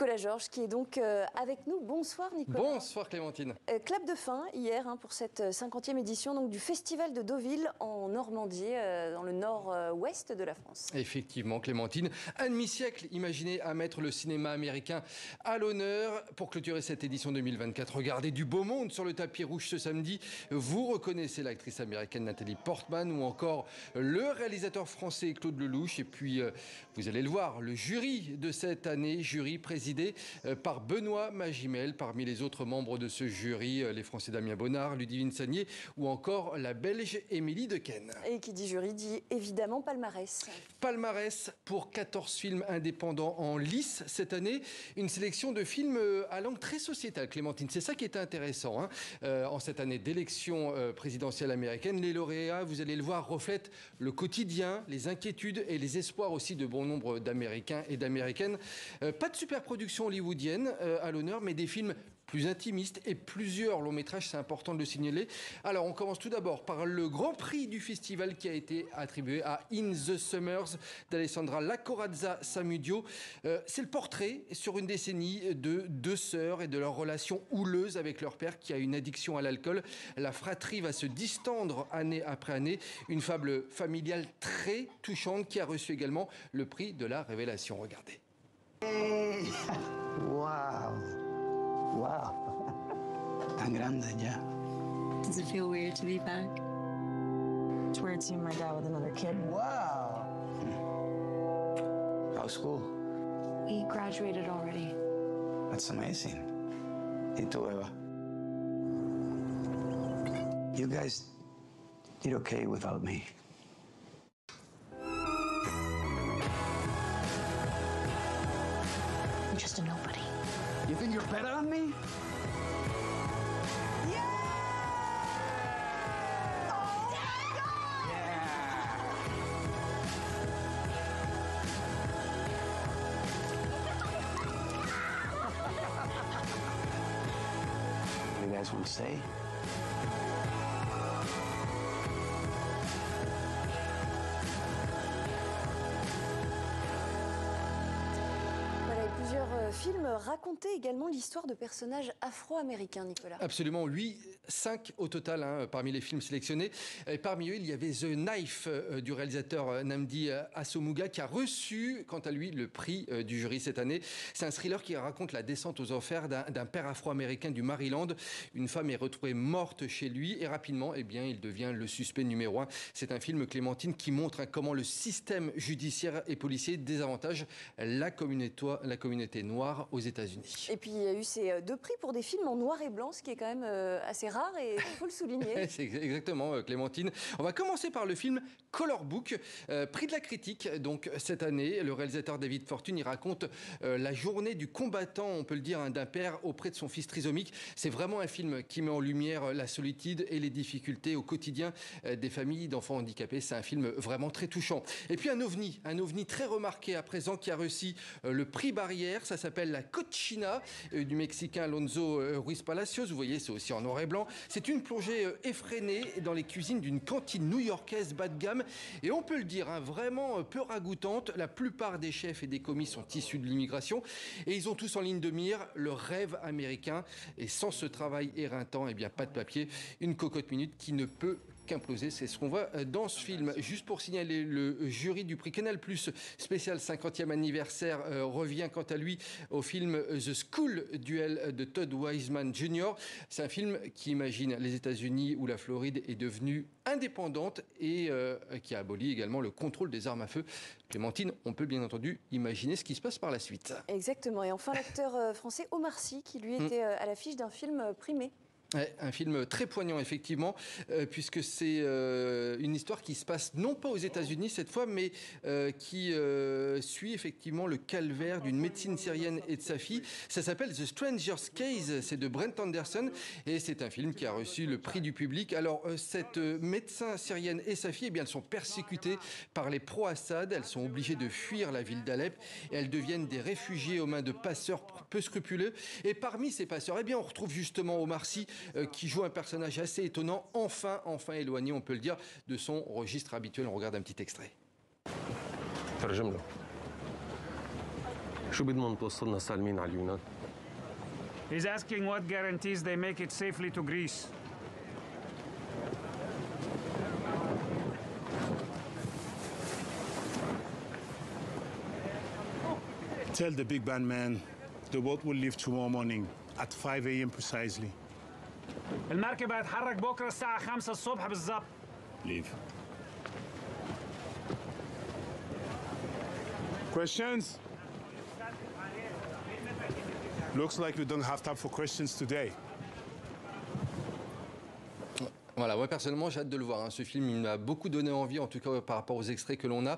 Nicolas Georges qui est donc avec nous. Bonsoir Nicolas. Bonsoir Clémentine. Clap de fin hier pour cette 50e édition donc, du Festival de Deauville en Normandie, dans le nord-ouest de la France. Effectivement Clémentine, un demi-siècle imaginé à mettre le cinéma américain à l'honneur. Pour clôturer cette édition 2024, regardez du beau monde sur le tapis rouge ce samedi. Vous reconnaissez l'actrice américaine Nathalie Portman ou encore le réalisateur français Claude Lelouch. Et puis, vous allez le voir, le jury de cette année, jury présidé par Benoît Magimel. Parmi les autres membres de ce jury, les Français Damien Bonnard, Ludivine Sagnier ou encore la Belge Émilie Dequesne. Et qui dit jury dit évidemment palmarès. Palmarès pour 14 films indépendants en lice cette année. Une sélection de films à langue très sociétale, Clémentine. C'est ça qui est intéressant. En cette année d'élection présidentielle américaine, les lauréats, vous allez le voir, reflètent le quotidien, les inquiétudes et les espoirs aussi de bon nombre d'Américains et d'Américaines. Pas de superproduction hollywoodienne à l'honneur, mais des films plus intimistes et plusieurs longs métrages, c'est important de le signaler. Alors on commence tout d'abord par le grand prix du festival qui a été attribué à In the Summers d'Alessandra Lacorazza Samudio. C'est le portrait sur une décennie de deux sœurs et de leur relation houleuse avec leur père qui a une addiction à l'alcool. La fratrie va se distendre année après année. Une fable familiale très touchante qui a reçu également le prix de la révélation. Regardez. Hey. Wow. Wow. Tan grande ya. Does it feel weird to be back? It's weird seeing my dad with another kid. Wow. How's school? We graduated already. That's amazing. ¿Y tú, Eva? You guys did okay without me. I'm just a nobody. You think you're better than me? You guys want to stay? Voilà, et plusieurs films racontaient également l'histoire de personnages afro-américains, Nicolas. Absolument, 5 au total parmi les films sélectionnés. Et parmi eux, il y avait The Knife du réalisateur Nnamdi Asomugha qui a reçu, quant à lui, le prix du jury cette année. C'est un thriller qui raconte la descente aux enfers d'un père afro-américain du Maryland. Une femme est retrouvée morte chez lui et rapidement, eh bien, il devient le suspect numéro 1. C'est un film, Clémentine, qui montre comment le système judiciaire et policier désavantage la communauté noire aux États-Unis. Et puis il y a eu ces deux prix pour des films en noir et blanc, ce qui est quand même assez rare et il faut le souligner. C'est exactement, Clémentine. On va commencer par le film Color Book, prix de la critique. Donc cette année, le réalisateur David Fortune y raconte la journée du combattant, on peut le dire, d'un père auprès de son fils trisomique. C'est vraiment un film qui met en lumière la solitude et les difficultés au quotidien des familles d'enfants handicapés. C'est un film vraiment très touchant. Et puis un ovni très remarqué à présent qui a reçu le prix Barrière. Ça s'appelle La Cochina du Mexicain Alonso Ruiz Palacios. Vous voyez, c'est aussi en noir et blanc. C'est une plongée effrénée dans les cuisines d'une cantine new-yorkaise bas de gamme. Et on peut le dire, vraiment peu ragoûtante. La plupart des chefs et des commis sont issus de l'immigration. Et ils ont tous en ligne de mire le rêve américain. Et sans ce travail éreintant, eh bien, pas de papier. Une cocotte minute qui ne peut qu'imploser. C'est ce qu'on voit dans ce film. Juste pour signaler, le jury du prix Canal+ spécial 50e anniversaire revient quant à lui au film The School Duel de Todd Wiseman Jr. C'est un film qui imagine les États-Unis où la Floride est devenue indépendante et qui a aboli également le contrôle des armes à feu. Clémentine, on peut bien entendu imaginer ce qui se passe par la suite. Exactement. Et enfin, l'acteur français Omar Sy, qui lui était à l'affiche d'un film primé. Ouais, un film très poignant, effectivement, puisque c'est une histoire qui se passe non pas aux États-Unis cette fois, mais qui suit effectivement le calvaire d'une médecine syrienne et de sa fille. Ça s'appelle The Stranger's Case, c'est de Brent Anderson, et c'est un film qui a reçu le prix du public. Alors, cette médecin syrienne et sa fille, eh bien, elles sont persécutées par les pro-Assad, elles sont obligées de fuir la ville d'Alep, et elles deviennent des réfugiés aux mains de passeurs peu scrupuleux. Et parmi ces passeurs, eh bien, on retrouve justement Omar Sy, qui joue un personnage assez étonnant, enfin éloigné, on peut le dire, de son registre habituel. On regarde un petit extrait. ترجم له شو بيضمن توصلنا سالمين على اليونان؟ He's asking what guarantees they make it safely to Greece. Tell the big band man the boat will leave tomorrow morning at 5 a.m. precisely. المركب هيتحرك بكره الساعة 5 الصبح بالظبط. Leave. Questions? Looks like we don't have time for questions today. Voilà, moi personnellement j'ai hâte de le voir, hein. Ce film il m'a beaucoup donné envie, en tout cas par rapport aux extraits que l'on a.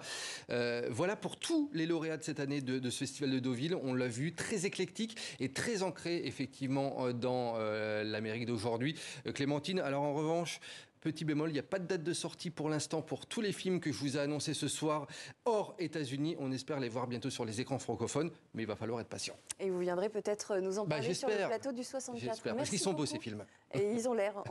Voilà pour tous les lauréats de cette année de ce festival de Deauville. On l'a vu, très éclectique et très ancré effectivement dans l'Amérique d'aujourd'hui. Clémentine, alors en revanche, petit bémol, il n'y a pas de date de sortie pour l'instant pour tous les films que je vous ai annoncés ce soir hors États-Unis. On espère les voir bientôt sur les écrans francophones, mais il va falloir être patient. Et vous viendrez peut-être nous en parler sur le plateau du 64. J'espère, parce qu'ils sont beaux ces films. Et ils ont l'air.